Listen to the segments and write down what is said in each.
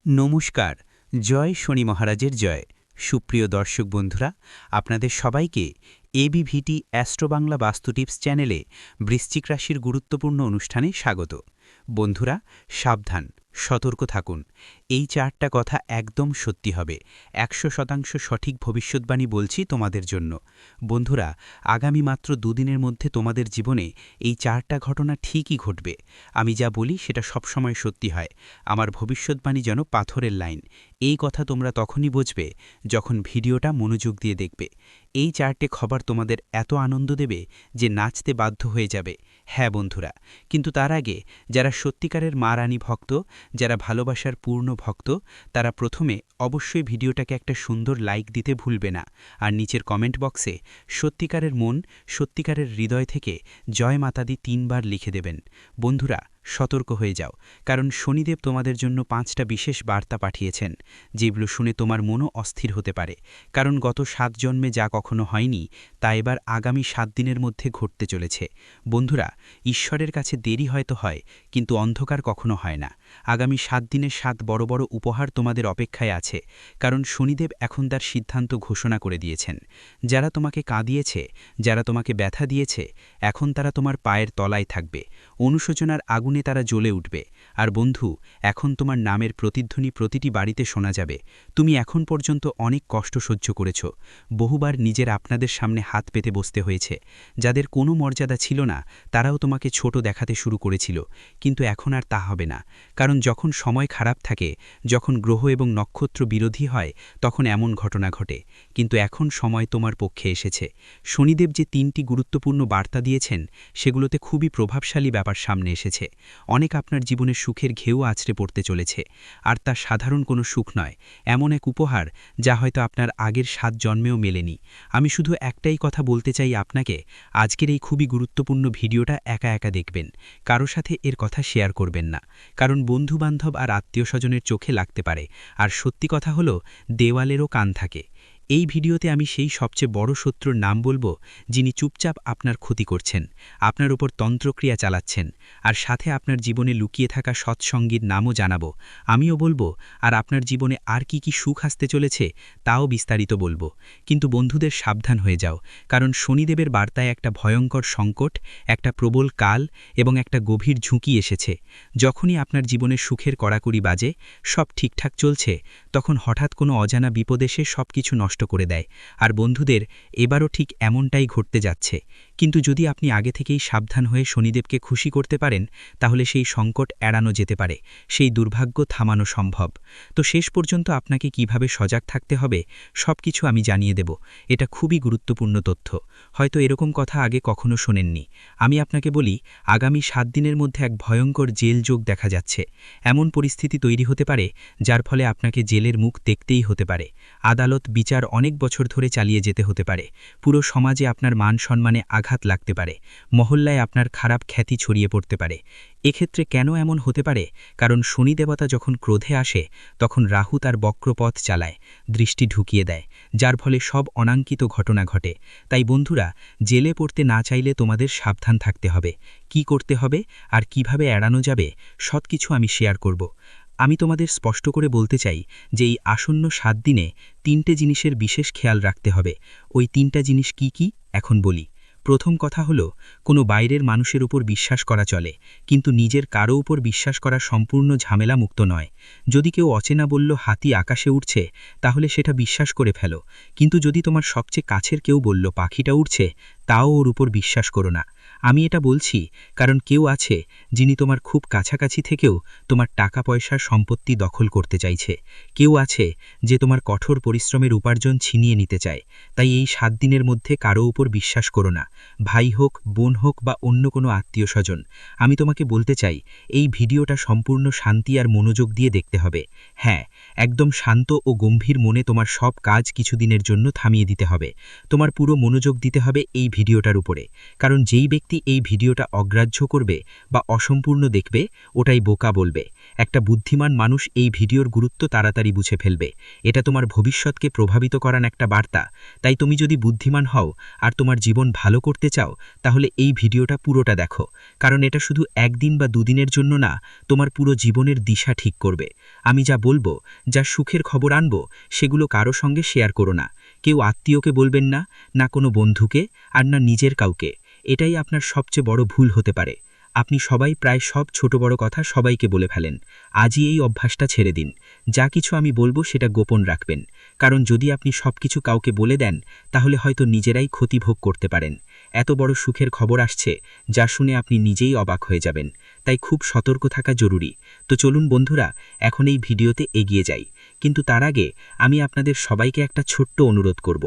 নমস্কার। জয় শনি মহারাজের জয়। সুপ্রিয় দর্শক বন্ধুরা, আপনাদের সবাইকে এবিভিটি অ্যাস্ট্রো বাংলা বাস্তু টিপস চ্যানেলে বৃশ্চিক রাশির গুরুত্বপূর্ণ অনুষ্ঠানে স্বাগত। বন্ধুরা, সাবধান, সতর্ক থাকুন। এই চারটা কথা একদম সত্যি হবে। 100% সঠিক ভবিষ্যৎবাণী বলছি তোমাদের জন্য। বন্ধুরা, আগামী মাত্র দুদিনের মধ্যে তোমাদের জীবনে এই চারটা ঘটনা ঠিকই ঘটবে। আমি যা বলি সেটা সবসময় সত্যি হয়। আমার ভবিষ্যৎবাণী যেন পাথরের লাইন। এই কথা তোমরা তখনই বুঝবে যখন ভিডিওটা মনোযোগ দিয়ে দেখবে। এই চারটে খবর তোমাদের এত আনন্দ দেবে যে নাচতে বাধ্য হয়ে যাবে। হ্যাঁ বন্ধুরা, কিন্তু তার আগে যারা সত্যিকারের মা রানী ভক্ত, যারা ভালোবাসার পূর্ণ ভক্ত, তারা প্রথমে অবশ্যই ভিডিওটাকে একটা সুন্দর লাইক দিতে ভুলবে না। আর নিচের কমেন্ট বক্সে সত্যিকারের মন, সত্যিকারের হৃদয় থেকে জয় মাতাদি 3 বার লিখে দেবেন। বন্ধুরা, সতর্ক হয়ে যাও, কারণ শনিদেব তোমাদের জন্য 5টা বিশেষ বার্তা পাঠিয়েছেন, যেগুলো শুনে তোমার মনও অস্থির হতে পারে। কারণ গত 7 জন্মে যা কখনো হয়নি তা এবার আগামী 7 দিনের মধ্যে ঘটতে চলেছে। বন্ধুরা, ঈশ্বরের কাছে দেরি হয়তো হয়, কিন্তু অন্ধকার কখনো হয় না। আগামী 7 দিনের 7 বড় বড় উপহার তোমাদের অপেক্ষায় আছে, কারণ শনিদেব এখন তার সিদ্ধান্ত ঘোষণা করে দিয়েছেন। যারা তোমাকে কাঁদিয়েছে, যারা তোমাকে ব্যথা দিয়েছে, এখন তারা তোমার পায়ের তলায় থাকবে। অনুশোচনার আগুনে তারা জ্বলে উঠবে। আর বন্ধু, এখন তোমার নামের প্রতিধ্বনি প্রতিটি বাড়িতে শোনা যাবে। তুমি এখন পর্যন্ত অনেক কষ্ট সহ্য করেছ। বহুবার নিজের আপনাদের সামনে হাত পেতে বসতে হয়েছে। যাদের কোনো মর্যাদা ছিল না, তারাও তোমাকে ছোট দেখাতে শুরু করেছিল। কিন্তু এখন আর তা হবে না। কারণ যখন সময় খারাপ থাকে, যখন গ্রহ এবং নক্ষত্র বিরোধী হয়, তখন এমন ঘটনা ঘটে। কিন্তু এখন সময় তোমার পক্ষে এসেছে। শনিদেব যে 3টি গুরুত্বপূর্ণ বার্তা দিয়েছেন, সেগুলোতে খুবই প্রভাবশালী ব্যাপার সামনে এসেছে। অনেক আপনার জীবনে সুখের ঘেউ আছড়ে পড়তে চলেছে। আর তা সাধারণ কোনো সুখ নয়, এমন এক উপহার যা হয়তো আপনার আগের 7 জন্মেও মেলেনি। আমি শুধু একটাই কথা বলতে চাই আপনাকে, আজকের এই খুবই গুরুত্বপূর্ণ ভিডিওটা একা একা দেখবেন। কারো সাথে এর কথা শেয়ার করবেন না, কারণ বন্ধুবান্ধব আর আত্মীয়স্বজনের চোখে লাগতে পারে। আর সত্যি কথা হলো, দেওয়ালেরও কান থাকে। এই ভিডিওতে আমি সেই সবচেয়ে বড় শত্রুর নাম বলবো, যিনি চুপচাপ আপনার ক্ষতি করছেন, আপনার উপর তন্ত্রক্রিয়া চালাচ্ছেন। আর সাথে আপনার জীবনে লুকিয়ে থাকা সৎসঙ্গীর নামও জানাবো। আমিও বলবো, আর আপনার জীবনে আর কি কি সুখ আসতে চলেছে তাও বিস্তারিত বলবো। কিন্তু বন্ধুদের সাবধান হয়ে যাও, কারণ শনিদেবের বার্তায় একটা ভয়ঙ্কর সংকট, একটা প্রবল কাল এবং একটা গভীর ঝুঁকি এসেছে। যখনই আপনার জীবনে সুখের কড়াকড়ি বাজে, সব ঠিকঠাক চলছে, তখন হঠাৎ কোনো অজানা বিপদ এসে সব কিছু নষ্ট করে দেয়। আর বন্ধুদের, এবারও ঠিক এমনটাই ঘটতে যাচ্ছে। কিন্তু যদি আপনি আগে থেকেই সাবধান হয়ে শনিদেবকে খুশি করতে পারেন, তাহলে সেই সংকট এড়ানো যেতে পারে, সেই দুর্ভাগ্য থামানো সম্ভব। তো শেষ পর্যন্ত আপনাকে কিভাবে সজাগ থাকতে হবে সব কিছু আমি জানিয়ে দেব। এটা খুবই গুরুত্বপূর্ণ তথ্য। হয়তো এরকম কথা আগে কখনো শোনেননি। আমি আপনাকে বলি, আগামী 7 দিনের মধ্যে এক ভয়ঙ্কর জেল যোগ দেখা যাচ্ছে। এমন পরিস্থিতি তৈরি হতে পারে যার ফলে আপনাকে জেলের মুখ দেখতেই হতে পারে। আদালত বিচার অনেক বছর ধরে চালিয়ে যেতে হতে পারে। পুরো সমাজে আপনার মান সম্মানে আঘাত লাগতে পারে। মহল্লায় আপনার খারাপ খ্যাতি ছড়িয়ে পড়তে পারে। এক্ষেত্রে কেন এমন হতে পারে? কারণ শনি দেবতা যখন ক্রোধে আসে, তখন রাহু তার বক্রপথ চালায়, দৃষ্টি ঢুকিয়ে দেয়, যার ফলে সব অনাঙ্কিত ঘটনা ঘটে। তাই বন্ধুরা, জেলে পড়তে না চাইলে তোমাদের সাবধান থাকতে হবে। কি করতে হবে আর কিভাবে এড়ানো যাবে, সবকিছু আমি শেয়ার করব। আমি তোমাদের স্পষ্ট করে বলতে চাই যে এই আসন্ন 7 দিনে 3টে জিনিসের বিশেষ খেয়াল রাখতে হবে। ওই 3টা জিনিস কি কি এখন বলি। প্রথম কথা হলো, কোনো বাইরের মানুষের উপর বিশ্বাস করা চলে, কিন্তু নিজের কারো উপর বিশ্বাস করা সম্পূর্ণ ঝামেলা মুক্ত নয়। যদি কেউ অচেনা বলল হাতি আকাশে উড়ছে, তাহলে সেটা বিশ্বাস করে ফেলো। কিন্তু যদি তোমার সবচেয়ে কাছের কেউ বলল পাখিটা উড়ছে, তাও ওর উপর বিশ্বাস করো না। আমি এটা বলছি কারণ কেউ আছে যিনি তোমার খুব কাছাকাছি থেকেও তোমার টাকা পয়সা সম্পত্তি দখল করতে চাইছে। কেউ আছে যে তোমার কঠোর পরিশ্রমের উপার্জন ছিনিয়ে নিতে চায়। তাই এই 7 দিনের মধ্যে কারো উপর বিশ্বাস করো না, ভাই হোক, বোন হোক বা অন্য কোনো আত্মীয় স্বজন। আমি তোমাকে বলতে চাই, এই ভিডিওটা সম্পূর্ণ শান্তি আর মনোযোগ দিয়ে দেখতে হবে। হ্যাঁ, একদম শান্ত ও গম্ভীর মনে তোমার সব কাজ কিছুদিনের জন্য থামিয়ে দিতে হবে। তোমার পুরো মনোযোগ দিতে হবে এই ভিডিওটার উপরে। কারণ যেই ব্যক্তি এই ভিডিওটা অগ্রাহ্য করবে বা অসম্পূর্ণ দেখবে, ওটাই বোকা বলবে। একটা বুদ্ধিমান মানুষ এই ভিডিওর গুরুত্ব তাড়াতাড়ি বুঝে ফেলবে। এটা তোমার ভবিষ্যৎকে প্রভাবিত করার একটা বার্তা। তাই তুমি যদি বুদ্ধিমান হও আর তোমার জীবন ভালো করতে চাও, তাহলে এই ভিডিওটা পুরোটা দেখো। কারণ এটা শুধু একদিন বা দুদিনের জন্য না, তোমার পুরো জীবনের দিশা ঠিক করবে। আমি যা বলবো, যা সুখের খবর আনবো, সেগুলো কারো সঙ্গে শেয়ার করো না। কেউ আত্মীয়কে বলবেন না, না কোনো বন্ধুকে, আর না নিজের কাউকে। এটাই আপনার সবচেয়ে বড় ভুল হতে পারে। আপনি সবাই প্রায় সব ছোট বড় কথা সবাইকে বলে ফেলেন। আজই এই অভ্যাসটা ছেড়ে দিন। যা কিছু আমি বলবো সেটা গোপন রাখবেন। কারণ যদি আপনি সবকিছু কাউকে বলে দেন, তাহলে হয়তো নিজেরাই ক্ষতি ভোগ করতে পারেন। এত বড় সুখের খবর আসছে, যা শুনে আপনি নিজেই অবাক হয়ে যাবেন। তাই খুব সতর্ক থাকা জরুরি। তো চলুন বন্ধুরা, এখন এই ভিডিওতে এগিয়ে যাই। কিন্তু তার আগে আমি আপনাদের সবাইকে একটা ছোট্ট অনুরোধ করব।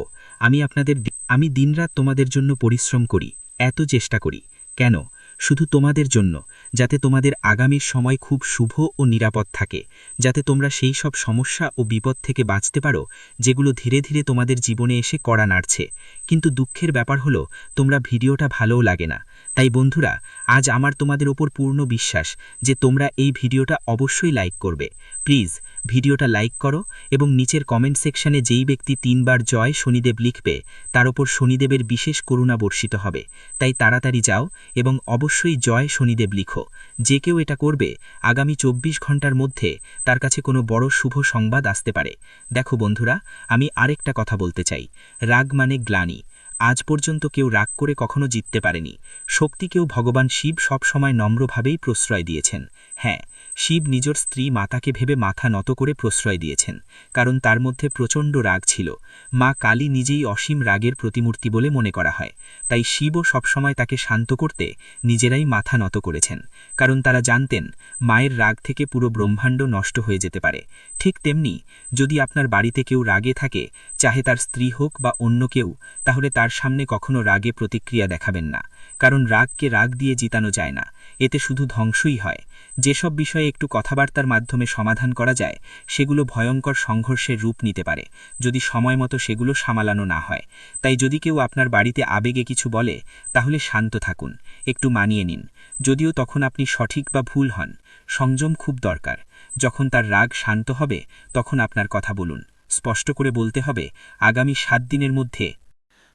আমি দিনরাত তোমাদের জন্য পরিশ্রম করি, এত চেষ্টা করি। কেন? শুধু তোমাদের জন্য, যাতে তোমাদের আগামীর সময় খুব শুভ ও নিরাপদ থাকে, যাতে তোমরা সেই সব সমস্যা ও বিপদ থেকে বাঁচতে পারো যেগুলো ধীরে ধীরে তোমাদের জীবনে এসে কড়া নাড়ছে। কিন্তু দুঃখের ব্যাপার হলো, তোমরা ভিডিওটা ভালোও লাগে না। তাই বন্ধুরা, আজ আমার তোমাদের ওপর পূর্ণ বিশ্বাস যে তোমরা এই ভিডিওটা অবশ্যই লাইক করবে। প্লিজ ভিডিওটা লাইক করো এবং নিচের কমেন্ট সেকশনে যেই ব্যক্তি 3 বার জয় শনিদেব লিখবে, তার ওপর শনিদেবের বিশেষ করুণা বর্ষিত হবে। তাই তাড়াতাড়ি যাও এবং অবশ্যই জয় শনিদেব লিখো। যে কেউ এটা করবে, আগামী 24 ঘন্টার মধ্যে তার কাছে কোনো বড় শুভ সংবাদ আসতে পারে। দেখো বন্ধুরা, আমি আরেকটা কথা বলতে চাই। রাগ মানে গ্লানি। আজ পর্যন্ত কেউ রাগ করে কখনো জিততে পারেনি। শক্তিকেও ভগবান শিব সবসময় নম্রভাবেই প্রশ্রয় দিয়েছেন। হ্যাঁ, শিব নিজের স্ত্রী মাতাকে ভেবে মাথা নত করে প্রশ্রয় দিয়েছেন, কারণ তার মধ্যে প্রচণ্ড রাগ ছিল। মা কালী নিজেই অসীম রাগের প্রতিমূর্তি বলে মনে করা হয়। তাই শিবও সবসময় তাকে শান্ত করতে নিজেরাই মাথা নত করেছেন, কারণ তারা জানতেন মায়ের রাগ থেকে পুরো ব্রহ্মাণ্ড নষ্ট হয়ে যেতে পারে। ঠিক তেমনি, যদি আপনার বাড়িতে কেউ রাগে থাকে, চাহে তার স্ত্রী হোক বা অন্য কেউ, তাহলে তার সামনে কখনো রাগে প্রতিক্রিয়া দেখাবেন না। কারণ রাগকে রাগ দিয়ে জিতানো যায় না, এতে শুধু ধ্বংসই হয়। যেসব বিষয়ে একটু কথাবার্তার মাধ্যমে সমাধান করা যায়, সেগুলো ভয়ঙ্কর সংঘর্ষের রূপ নিতে পারে যদি সময় মতো সেগুলো সামলানো না হয়। তাই যদি কেউ আপনার বাড়িতে আবেগে কিছু বলে, তাহলে শান্ত থাকুন, একটু মানিয়ে নিন। যদিও তখন আপনি সঠিক বা ভুল হন, সংযম খুব দরকার। যখন তার রাগ শান্ত হবে, তখন আপনার কথা বলুন। স্পষ্ট করে বলতে হবে, আগামী 7 দিনের মধ্যে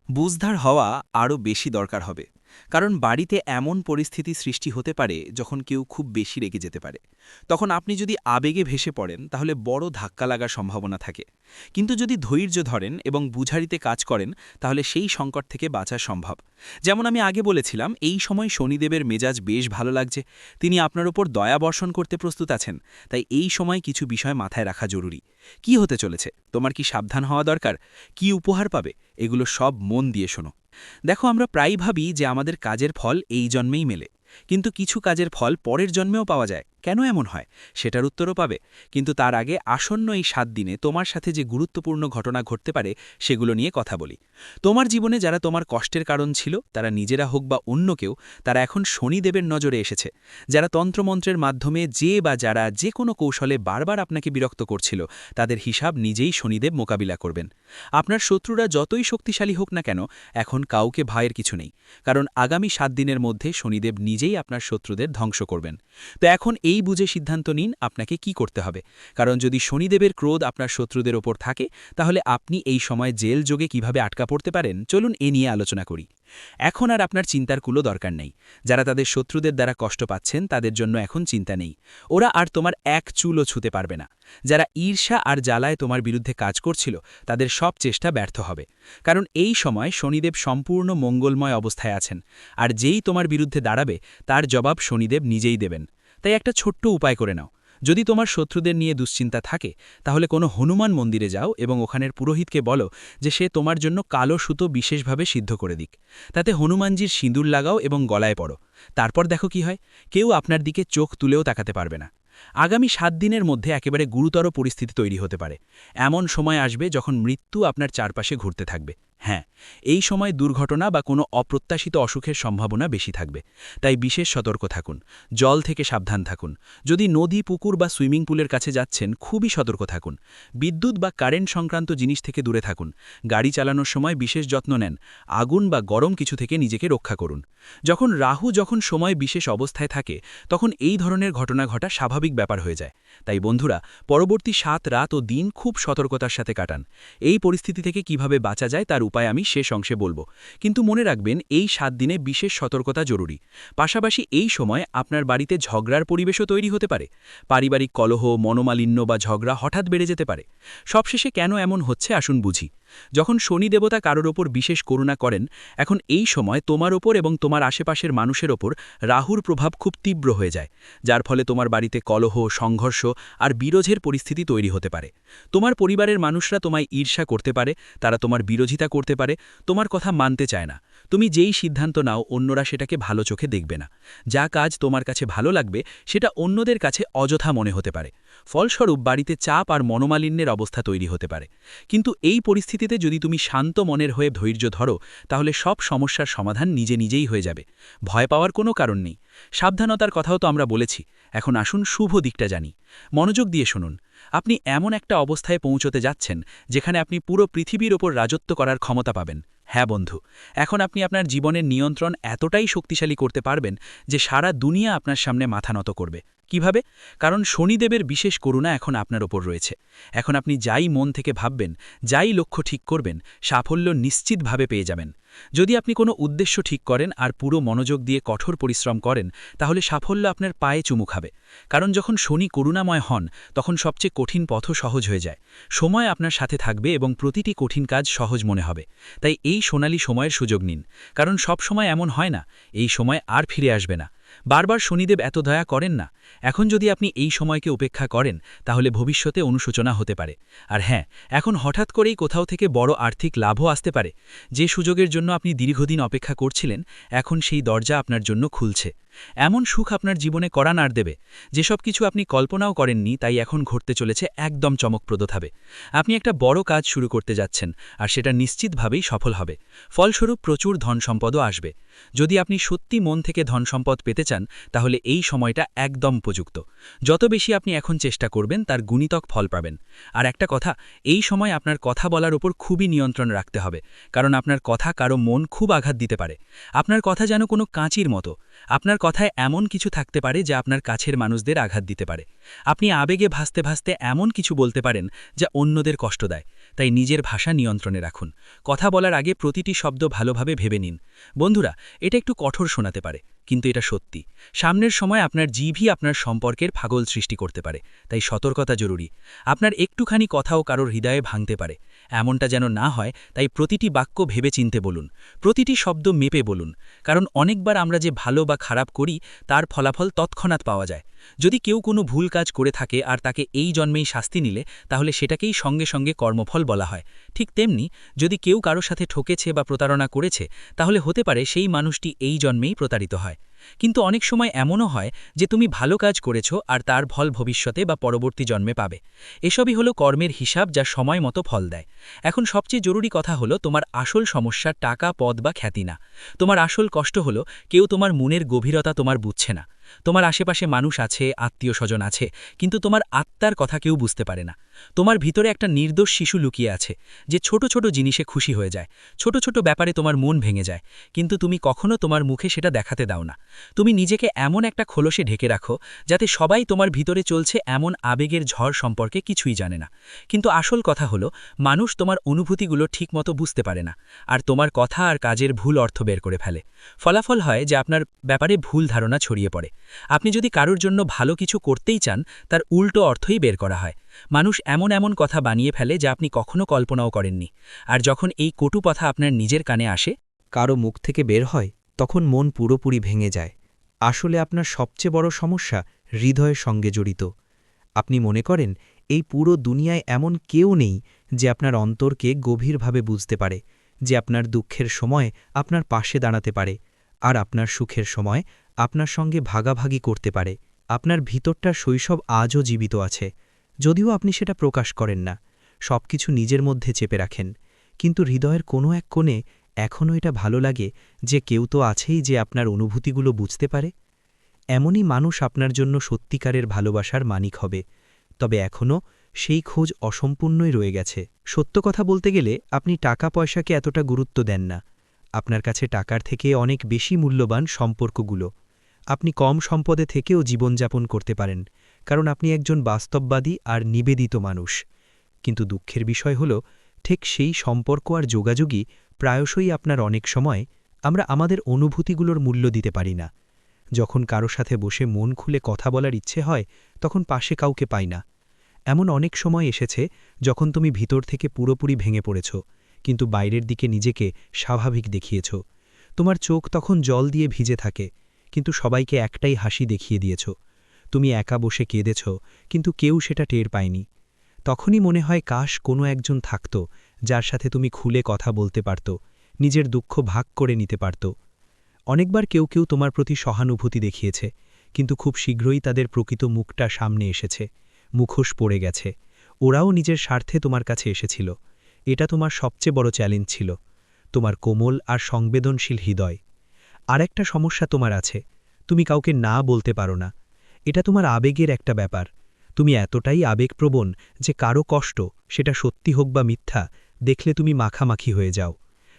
বুঝদার হওয়া আরও বেশি দরকার হবে। কারণ বাড়িতে এমন পরিস্থিতি সৃষ্টি হতে পারে যখন কেউ খুব বেশি রেগে যেতে পারে। তখন আপনি যদি আবেগে ভেসে পড়েন, তাহলে বড় ধাক্কা লাগার সম্ভাবনা থাকে। কিন্তু যদি ধৈর্য ধরেন এবং বুঝারিতে কাজ করেন, তাহলে সেই সংকট থেকে বাঁচা সম্ভব। যেমন আমি আগে বলেছিলাম, এই সময় শনিদেবের মেজাজ বেশ ভালো লাগছে। তিনি আপনার ওপর দয়া বর্ষণ করতে প্রস্তুত আছেন। তাই এই সময় কিছু বিষয় মাথায় রাখা জরুরি। কি হতে চলেছে, তোমার কি সাবধান হওয়া দরকার, কি উপহার পাবে, এগুলো সব মন দিয়ে শোনো। দেখো, আমরা প্রায়ই ভাবি যে আমাদের কাজের ফল এই জন্মেই মেলে। কিন্তু কিছু কাজের ফল পরের জন্মেও পাওয়া যায়। কেন এমন হয়, সেটার উত্তরও পাবে। কিন্তু তার আগে আসন্ন এই 7 দিনে তোমার সাথে যে গুরুত্বপূর্ণ ঘটনা ঘটতে পারে, সেগুলো নিয়ে কথা বলি। তোমার জীবনে যারা তোমার কষ্টের কারণ ছিল, তারা নিজেরা হোক বা অন্য কেউ, তারা এখন শনিদেবের নজরে এসেছে। যারা তন্ত্রমন্ত্রের মাধ্যমে যারা যে কোনো কৌশলে বারবার আপনাকে বিরক্ত করছিল, তাদের হিসাব নিজেই শনিদেব মোকাবিলা করবেন। আপনার শত্রুরা যতই শক্তিশালী হোক না কেন, এখন কাউকে ভয়ের কিছু নেই। কারণ আগামী 7 দিনের মধ্যে শনিদেব নিজেই আপনার শত্রুদের ধ্বংস করবেন। তো এখন এই বুঝে সিদ্ধান্ত নিন আপনাকে কি করতে হবে। কারণ যদি শনিদেবের ক্রোধ আপনার শত্রুদের ওপর থাকে, তাহলে আপনি এই সময় জেল যোগে কিভাবে আটকা পড়তে পারেন, চলুন এ নিয়ে আলোচনা করি। এখন আর আপনার চিন্তার কোনো দরকার নেই। যারা তাদের শত্রুদের দ্বারা কষ্ট পাচ্ছেন, তাদের জন্য এখন চিন্তা নেই। ওরা আর তোমার এক চুলও ছুঁতে পারবে না। যারা ঈর্ষা আর জ্বালায় তোমার বিরুদ্ধে কাজ করছিল, তাদের সব চেষ্টা ব্যর্থ হবে। কারণ এই সময় শনিদেব সম্পূর্ণ মঙ্গলময় অবস্থায় আছেন। আর যেই তোমার বিরুদ্ধে দাঁড়াবে, তার জবাব শনিদেব নিজেই দেবেন। তাই একটা ছোট্ট উপায় করে নাও। যদি তোমার শত্রুদের নিয়ে দুশ্চিন্তা থাকে, তাহলে কোনো হনুমান মন্দিরে যাও এবং ওখানের পুরোহিতকে বলো যে সে তোমার জন্য কালো সুতো বিশেষভাবে সিদ্ধ করে দিক। তাতে হনুমানজির সিঁদুর লাগাও এবং গলায় পড়ো। তারপর দেখো কি হয়, কেউ আপনার দিকে চোখ তুলেও তাকাতে পারবে না। আগামী 7 দিনের মধ্যে একেবারে গুরুতর পরিস্থিতি তৈরি হতে পারে। এমন সময় আসবে যখন মৃত্যু আপনার চারপাশে ঘুরতে থাকবে। হ্যাঁ, এই সময় দুর্ঘটনা বা কোনো অপ্রত্যাশিত অসুখের সম্ভাবনা বেশি থাকবে, তাই বিশেষ সতর্ক থাকুন। জল থেকে সাবধান থাকুন। যদি নদী, পুকুর বা সুইমিং পুলের কাছে যাচ্ছেন, খুবই সতর্ক থাকুন। বিদ্যুৎ বা কারেন্ট সংক্রান্ত জিনিস থেকে দূরে থাকুন। গাড়ি চালানোর সময় বিশেষ যত্ন নেন। আগুন বা গরম কিছু থেকে নিজেকে রক্ষা করুন। রাহু যখন সময় বিশেষ অবস্থায় থাকে, তখন এই ধরনের ঘটনা ঘটা স্বাভাবিক ব্যাপার হয়ে যায়। তাই বন্ধুরা, পরবর্তী 7 রাত ও দিন খুব সতর্কতার সাথে কাটান। এই পরিস্থিতি থেকে কিভাবে বাঁচা যায় তার উপায় আমি শেষ অংশে বলবো, কিন্তু মনে রাখবেন এই 7 দিনে বিশেষ সতর্কতা জরুরি। পাশাপাশি এই সময় আপনার বাড়িতে ঝগড়ার পরিবেশও তৈরি হতে পারে। পারিবারিক কলহ, মনোমালিন্য বা ঝগড়া হঠাৎ বেড়ে যেতে পারে। সবশেষে কেন এমন হচ্ছে আসুন বুঝি। যখন শনি দেবতা কারোর ওপর বিশেষ করুণা করেন, এখন এই সময় তোমার ওপর এবং তোমার আশেপাশের মানুষের ওপর রাহুর প্রভাব খুব তীব্র হয়ে যায়, যার ফলে তোমার বাড়িতে কলহ, সংঘর্ষ আর বিরোধের পরিস্থিতি তৈরি হতে পারে। তোমার পরিবারের মানুষরা তোমায় ঈর্ষা করতে পারে, তারা তোমার বিরোধিতা করতে পারে, তোমার কথা মানতে চায় না। তুমি যেই সিদ্ধান্ত নাও, অন্যরা সেটাকে ভালো চোখে দেখবে না। যা কাজ তোমার কাছে ভালো লাগবে, সেটা অন্যদের কাছে অযথা মনে হতে পারে। ফলস্বরূপ বাড়িতে চাপ আর মনোমালিন্যের অবস্থা তৈরি হতে পারে। কিন্তু এই পরিস্থিতিতে যদি তুমি শান্ত মনের হয়ে ধৈর্য ধরো, তাহলে সব সমস্যার সমাধান নিজে নিজেই হয়ে যাবে। ভয় পাওয়ার কোনো কারণ নেই। সাবধানতার কথাও তো আমরা বলেছি। এখন আসুন শুভ দিকটা জানি। মনোযোগ দিয়ে শুনুন। আপনি এমন একটা অবস্থায় পৌঁছতে যাচ্ছেন, যেখানে আপনি পুরো পৃথিবীর ওপর রাজত্ব করার ক্ষমতা পাবেন। হ্যাঁ বন্ধু, এখন আপনি আপনার জীবনের নিয়ন্ত্রণ এতটাই শক্তিশালী করতে পারবেন যে সারা দুনিয়া আপনার সামনে মাথা নত করবে। কিভাবে? কারণ শনিদেবের বিশেষ করুণা এখন আপনার ওপর রয়েছে। এখন আপনি যাই মন থেকে ভাববেন, যাই লক্ষ্য ঠিক করবেন, সাফল্য নিশ্চিতভাবে পেয়ে যাবেন। যদি আপনি কোনো উদ্দেশ্য ঠিক করেন আর পুরো মনোযোগ দিয়ে কঠোর পরিশ্রম করেন, তাহলে সাফল্য আপনার পায়ে চুমু খাবে। কারণ যখন শনি করুণাময় হন, তখন সবচেয়ে কঠিন পথও সহজ হয়ে যায়। সময় আপনার সাথে থাকবে এবং প্রতিটি কঠিন কাজ সহজ মনে হবে। তাই এই সোনালী সময়ের সুযোগ নিন। কারণ সব সময় এমন হয় না, এই সময় আর ফিরে আসবে না। বারবার শনিদেব এত দয়া করেন না। এখন যদি আপনি এই সময়কে উপেক্ষা করেন, তাহলে ভবিষ্যতে অনুশোচনা হতে পারে। আর হ্যাঁ, এখন হঠাৎ করেই কোথাও থেকে বড় আর্থিক লাভও আসতে পারে। যে সুযোগের জন্য আপনি দীর্ঘদিন অপেক্ষা করছিলেন, এখন সেই দরজা আপনার জন্য খুলছে। এমন সুখ আপনার জীবনে কড়া নাড় দেবে। যেসব কিছু আপনি কল্পনাও করেননি, তাই এখন ঘটতে চলেছে একদম চমকপ্রদভাবে। আপনি একটা বড় কাজ শুরু করতে যাচ্ছেন, আর সেটা নিশ্চিতভাবেই সফল হবে। ফলস্বরূপ প্রচুর ধনসম্পদও আসবে। যদি আপনি সত্যি মন থেকে ধনসম্পদ পেতে চান, তাহলে এই সময়টা একদম উপযুক্ত। যত বেশি আপনি এখন চেষ্টা করবেন, তার গুণিতক ফল পাবেন। আর একটা কথা, এই সময় আপনার কথা বলার ওপর খুবই নিয়ন্ত্রণ রাখতে হবে, কারণ আপনার কথা কারো মন খুব আঘাত দিতে পারে। আপনার কথা যেন কোনো কাঁচির মতো। আপনার কথায় এমন কিছু থাকতে পারে যা আপনার কাছের মানুষদের আঘাত দিতে পারে। আপনি আবেগে ভাসতে ভাসতে এমন কিছু বলতে পারেন যা অন্যদের কষ্ট দেয়। তাই নিজের ভাষা নিয়ন্ত্রণে রাখুন। কথা বলার আগে প্রতিটি শব্দ ভালোভাবে ভেবে নিন। বন্ধুরা, এটা একটু কঠোর শোনাতে পারে, কিন্তু এটা সত্যি। সামনের সময় আপনার জিভই আপনার সম্পর্কের ফাগল সৃষ্টি করতে পারে। তাই সতর্কতা জরুরি। আপনার একটুখানি কথাও কারোর হৃদয়ে ভাঙতে পারে। এমনটা যেন না হয়, তাই প্রতিটি বাক্য ভেবে চিনতে বলুন। প্রতিটি শব্দ মেপে বলুন। কারণ অনেকবার আমরা যে ভালো বা খারাপ করি, তার ফলাফল তৎক্ষণাৎ পাওয়া যায়। যদি কেউ কোনো ভুল কাজ করে থাকে আর তাকে এই জন্মেই শাস্তি নিলে, তাহলে সেটাকেই সঙ্গে সঙ্গে কর্মফল বলা হয়। ঠিক তেমনি, যদি কেউ কারো সাথে ঠকেছে বা প্রতারণা করেছে, তাহলে হতে পারে সেই মানুষটি এই জন্মেই প্রতারিত হয়। কিন্তু অনেক সময় এমনও হয় যে তুমি ভালো কাজ করেছ আর তার ফল ভবিষ্যতে বা পরবর্তী জন্মে পাবে। এসবই হলো কর্মের হিসাব, যা সময় মতো ফল দেয়। এখন সবচেয়ে জরুরি কথা হলো, তোমার আসল সমস্যা টাকা, পদ বা খ্যাতি না। তোমার আসল কষ্ট হলো, কেউ তোমার মনের গভীরতা তোমার বুঝছে না। তোমার আশেপাশে মানুষ আছে, আত্মীয় স্বজন আছে, কিন্তু তোমার আত্মার কথা কেউ বুঝতে পারে না। তোমার ভিতরে একটা নির্দোষ শিশু লুকিয়ে আছে, যে ছোট ছোট জিনিসে খুশি হয়ে যায়, ছোট ছোট ব্যাপারে তোমার মন ভেঙে যায়, কিন্তু তুমি কখনো তোমার মুখে সেটা দেখাতে দাও না। তুমি নিজেকে এমন একটা খোলসে ঢেকে রাখো, যাতে সবাই তোমার ভিতরে চলছে এমন আবেগের ঝড় সম্পর্কে কিছুই জানে না। কিন্তু আসল কথা হলো, মানুষ তোমার অনুভূতিগুলো ঠিকমতো বুঝতে পারে না, আর তোমার কথা আর কাজের ভুল অর্থ বের করে ফেলে। ফলাফল হয় যে আপনার ব্যাপারে ভুল ধারণা ছড়িয়ে পড়ে। আপনি যদি কারোর জন্য ভালো কিছু করতেই চান, তার উল্টো অর্থই বের করা হয়। মানুষ এমন এমন কথা বানিয়ে ফেলে যা আপনি কখনো কল্পনাও করেননি। আর যখন এই কটু কথা আপনার নিজের কানে আসে, কারো মুখ থেকে বের হয়, তখন মন পুরোপুরি ভেঙে যায়। আসলে আপনার সবচেয়ে বড় সমস্যা হৃদয়ের সঙ্গে জড়িত। আপনি মনে করেন এই পুরো দুনিয়ায় এমন কেউ নেই যে আপনার অন্তরকে গভীরভাবে বুঝতে পারে, যে আপনার দুঃখের সময় আপনার পাশে দাঁড়াতে পারে, আর আপনার সুখের সময় আপনার সঙ্গে ভাগাভাগি করতে পারে। আপনার ভিতরটার শৈশব আজও জীবিত আছে, যদিও আপনি সেটা প্রকাশ করেন না। সবকিছু নিজের মধ্যে চেপে রাখেন। কিন্তু হৃদয়ের কোনো এক কোণে এখনও এটা ভালো লাগে যে কেউ তো আছেই যে আপনার অনুভূতিগুলো বুঝতে পারে। এমনই মানুষ আপনার জন্য সত্যিকারের ভালোবাসার মানিক হবে, তবে এখনও সেই খোঁজ অসম্পূর্ণই রয়ে গেছে। সত্য কথা বলতে গেলে আপনি টাকা পয়সাকে এতটা গুরুত্ব দেন না। আপনার কাছে টাকার থেকে অনেক বেশি মূল্যবান সম্পর্কগুলো। আপনি কম সম্পদে থেকেও জীবনযাপন করতে পারেন, কারণ আপনি একজন বাস্তববাদী আর নিবেদিত মানুষ। কিন্তু দুঃখের বিষয় হল, ঠিক সেই সম্পর্ক আর যোগাযোগই প্রায়শই আপনার অনেক সময় আমরা আমাদের অনুভূতিগুলোর মূল্য দিতে পারি না। যখন কারো সাথে বসে মন খুলে কথা বলার ইচ্ছে হয়, তখন পাশে কাউকে পাই না। এমন অনেক সময় এসেছে যখন তুমি ভিতর থেকে পুরোপুরি ভেঙে পড়েছ, কিন্তু বাইরের দিকে নিজেকে স্বাভাবিক দেখিয়েছ। তোমার চোখ তখন জল দিয়ে ভিজে থাকে, কিন্তু সবাইকে একটাই হাসি দেখিয়ে দিয়েছ। তুমি একা বসে কেঁদেছ, কিন্তু কেউ সেটা টের পায়নি। তখনই মনে হয় কাশ কোনো একজন থাকত যার সাথে তুমি খুলে কথা বলতে পারত, নিজের দুঃখ ভাগ করে নিতে পারত। অনেকবার কেউ কেউ তোমার প্রতি সহানুভূতি দেখিয়েছে, কিন্তু খুব শীঘ্রই তাদের প্রকৃত মুখটা সামনে এসেছে, মুখোশ পড়ে গেছে। ওরাও নিজের স্বার্থে তোমার কাছে এসেছিল। এটা তোমার সবচেয়ে বড় চ্যালেঞ্জ ছিল, তোমার কোমল আর সংবেদনশীল হৃদয়। আরেকটা সমস্যা তোমার আছে, তুমি কাউকে না বলতে পারো না। এটা তোমার আবেগের একটা ব্যাপার। তুমি এতটাই আবেগপ্রবণ যে কারো কষ্ট, সেটা সত্যি হোক বা মিথ্যা, দেখলে তুমি মাখামাখি হয়ে যাও।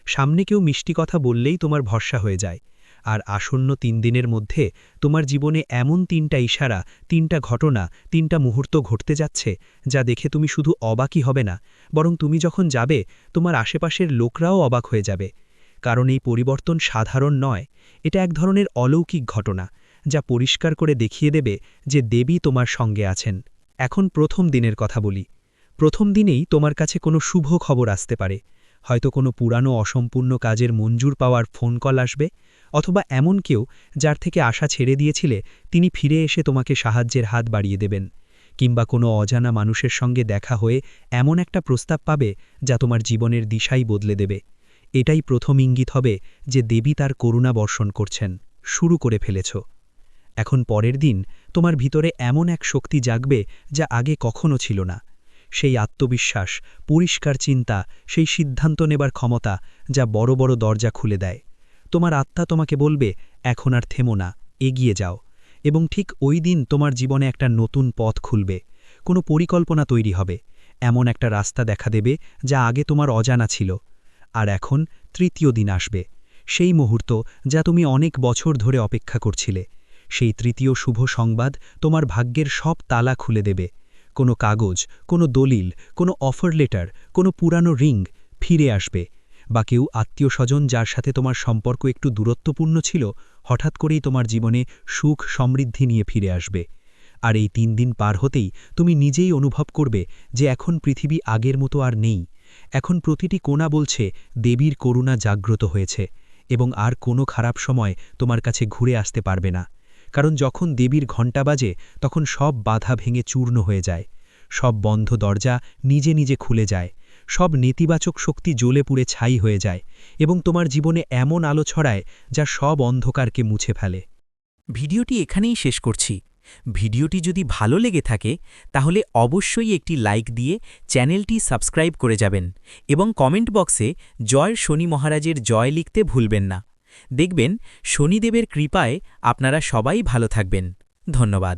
সামনে কেউ মিষ্টি কথা বললেই তোমার ভরসা হয়ে যায়। আর আসন্ন 3 দিনের মধ্যে তোমার জীবনে এমন 3টা ইশারা, 3টা ঘটনা, 3টা মুহূর্ত ঘটতে যাচ্ছে, যা দেখে তুমি শুধু অবাকই হবে না, বরং তুমি যখন যাবে তোমার আশেপাশের লোকরাও অবাক হয়ে যাবে। কারণ এই পরিবর্তন সাধারণ নয়, এটা এক ধরনের অলৌকিক ঘটনা, যা পরিষ্কার করে দেখিয়ে দেবে যে দেবী তোমার সঙ্গে আছেন। এখন প্রথম দিনের কথা বলি। প্রথম দিনেই তোমার কাছে কোনো শুভ খবর আসতে পারে। হয়তো কোনো পুরানো অসম্পূর্ণ কাজের মঞ্জুর পাওয়ার ফোন কল আসবে, অথবা এমন কেউ যার থেকে আশা ছেড়ে দিয়েছিলে তিনি ফিরে এসে তোমাকে সাহায্যের হাত বাড়িয়ে দেবেন। কিংবা কোনো অজানা মানুষের সঙ্গে দেখা হয়ে এমন একটা প্রস্তাব পাবে যা তোমার জীবনের দিশাই বদলে দেবে। এটাই প্রথম ইঙ্গিত হবে যে দেবী তার করুণা বর্ষণ করছেন, শুরু করে ফেলেছ। এখন পরের দিন তোমার ভিতরে এমন এক শক্তি জাগবে যা আগে কখনো ছিল না। সেই আত্মবিশ্বাস, পরিষ্কার চিন্তা, সেই সিদ্ধান্ত নেবার ক্ষমতা যা বড় বড় দরজা খুলে দেয়। তোমার আত্মা তোমাকে বলবে, এখন আর থেমো না, এগিয়ে যাও। এবং ঠিক ওই দিন তোমার জীবনে একটা নতুন পথ খুলবে, কোনো পরিকল্পনা তৈরি হবে, এমন একটা রাস্তা দেখা দেবে যা আগে তোমার অজানা ছিল। আর এখন তৃতীয় দিন আসবে, সেই মুহূর্ত যা তুমি অনেক বছর ধরে অপেক্ষা করছিলে। সেই তৃতীয় শুভ সংবাদ তোমার ভাগ্যের সব তালা খুলে দেবে। কোনো কাগজ, কোনো দলিল, কোনো অফার লেটার, কোনো পুরানো রিং ফিরে আসবে, বা কেউ আত্মীয়স্বজন যার সাথে তোমার সম্পর্ক একটু দূরত্বপূর্ণ ছিল, হঠাৎ করেই তোমার জীবনে সুখ সমৃদ্ধি নিয়ে ফিরে আসবে। আর এই 3 দিন পার হতেই তুমি নিজেই অনুভব করবে যে এখন পৃথিবী আগের মতো আর নেই। এখন প্রতিটি কোণা বলছে দেবীর করুণা জাগ্রত হয়েছে, এবং আর কোনো খারাপ সময় তোমার কাছে ঘুরে আসতে পারবে না। কারণ যখন দেবীর ঘণ্টা বাজে তখন সব বাধা ভেঙে চূর্ণ হয়ে যায়, সব বন্ধ দরজা নিজে নিজে খুলে যায়, সব নেতিবাচক শক্তি জ্বলে পুড়ে ছাই হয়ে যায়, এবং তোমার জীবনে এমন আলো ছড়ায় যা সব অন্ধকারকে মুছে ফেলে। ভিডিওটি এখানেই শেষ করছি। ভিডিওটি যদি ভালো লেগে থাকে তাহলে অবশ্যই একটি লাইক দিয়ে চ্যানেলটি সাবস্ক্রাইব করে যাবেন এবং কমেন্ট বক্সে জয় শনি মহারাজের জয় লিখতে ভুলবেন না। দেখবেন শনিদেবের কৃপায় আপনারা সবাই ভালো থাকবেন। ধন্যবাদ।